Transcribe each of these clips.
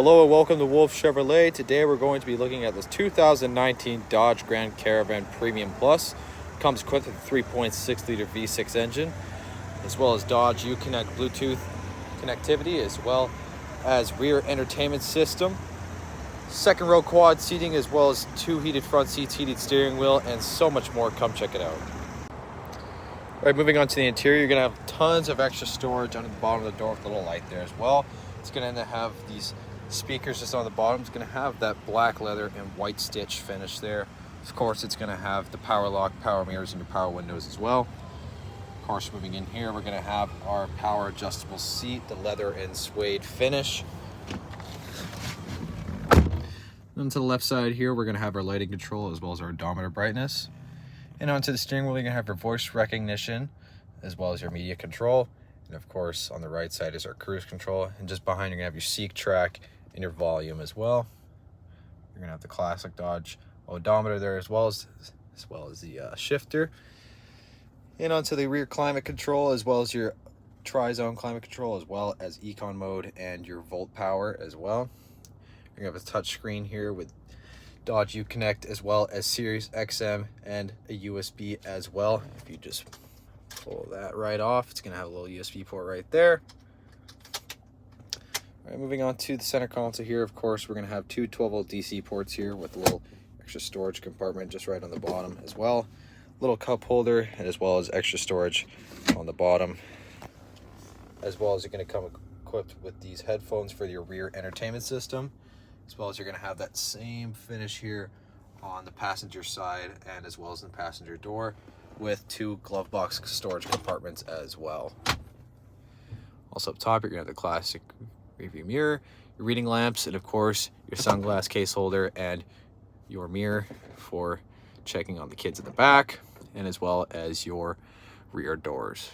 Hello and welcome to Wolfe Chevrolet. Today we're going to be looking at this 2019 Dodge Grand Caravan Premium Plus. Comes equipped with a 3.6 liter V6 engine, as well as Dodge Uconnect Bluetooth connectivity, as well as rear entertainment system, second row quad seating, as well as 2 heated front seats, heated steering wheel, and so much more. Come check it out. All right, moving on to the interior, you're gonna have tons of extra storage under the bottom of the door with a little light there as well. It's gonna have these speakers just on the bottom. It's gonna have that black leather and white stitch finish there. Of course, it's gonna have the power lock, power mirrors, and your power windows as well. Of course, moving in here, we're gonna have our power adjustable seat, the leather and suede finish. Then to the left side here, we're gonna have our lighting control as well as our odometer brightness. And onto the steering wheel, you're gonna have your voice recognition as well as your media control. And of course, on the right side is our cruise control. And just behind, you're gonna have your seek track and your volume as well. You're gonna have the classic Dodge odometer there as well as the shifter. And onto the rear climate control, as well as your tri-zone climate control, as well as econ mode and your volt power as well. You're gonna have a touch screen here with Dodge Uconnect, as well as Sirius XM and a USB as well. If you just pull that right off, it's gonna have a little USB port right there. All right, moving on to the center console here, of course, we're gonna have two 12-volt DC ports here with a little extra storage compartment just right on the bottom as well. Little cup holder, and as well as extra storage on the bottom. As well as you're gonna come equipped with these headphones for your rear entertainment system. As well as you're gonna have that same finish here on the passenger side and as well as in the passenger door with two glove box storage compartments as well. Also up top, you're gonna have the classic rearview mirror, your reading lamps, and of course, your sunglass case holder and your mirror for checking on the kids in the back, and as well as your rear doors.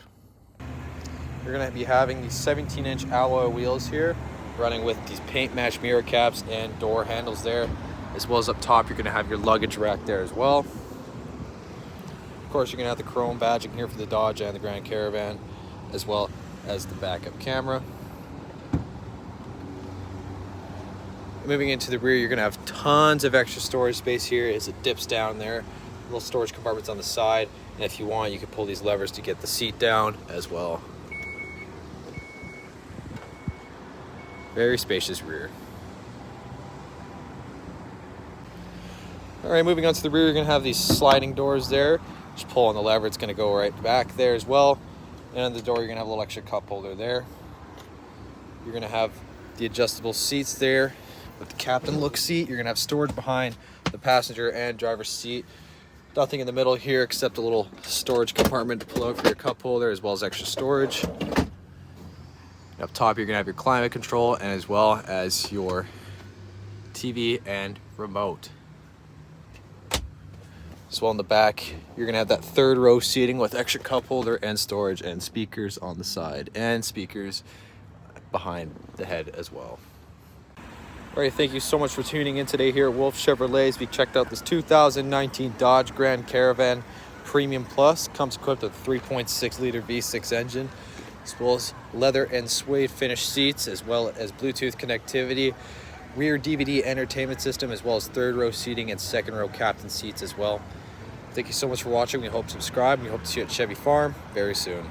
You're gonna be having these 17-inch alloy wheels here, running with these paint match mirror caps and door handles there, as well as up top you're going to have your luggage rack there as well. Of course, you're going to have the chrome badging here for the Dodge and the Grand Caravan, as well as the backup camera. Moving into the rear, you're going to have tons of extra storage space here as it dips down there. Little storage compartments on the side, and if you want, you can pull these levers to get the seat down as well. Very spacious rear. All right, moving on to the rear, you're gonna have these sliding doors there. Just pull on the lever, it's gonna go right back there as well. And on the door, you're gonna have a little extra cup holder there. You're gonna have the adjustable seats there with the captain look seat. You're gonna have storage behind the passenger and driver's seat. Nothing in the middle here except a little storage compartment to pull out for your cup holder, as well as extra storage. Up top, you're gonna have your climate control and as well as your TV and remote. As well in the back, you're gonna have that third row seating with extra cup holder and storage and speakers on the side and speakers behind the head as well. All right, thank you so much for tuning in today here at Wolfe Chevrolet. We checked out this 2019 Dodge Grand Caravan Premium Plus. Comes equipped with a 3.6 liter V6 engine, as well as leather and suede finished seats, as well as Bluetooth connectivity, rear DVD entertainment system, as well as third row seating and second row captain seats as well. Thank you so much for watching. We hope to subscribe, and we hope to see you at Chevy Farm very soon.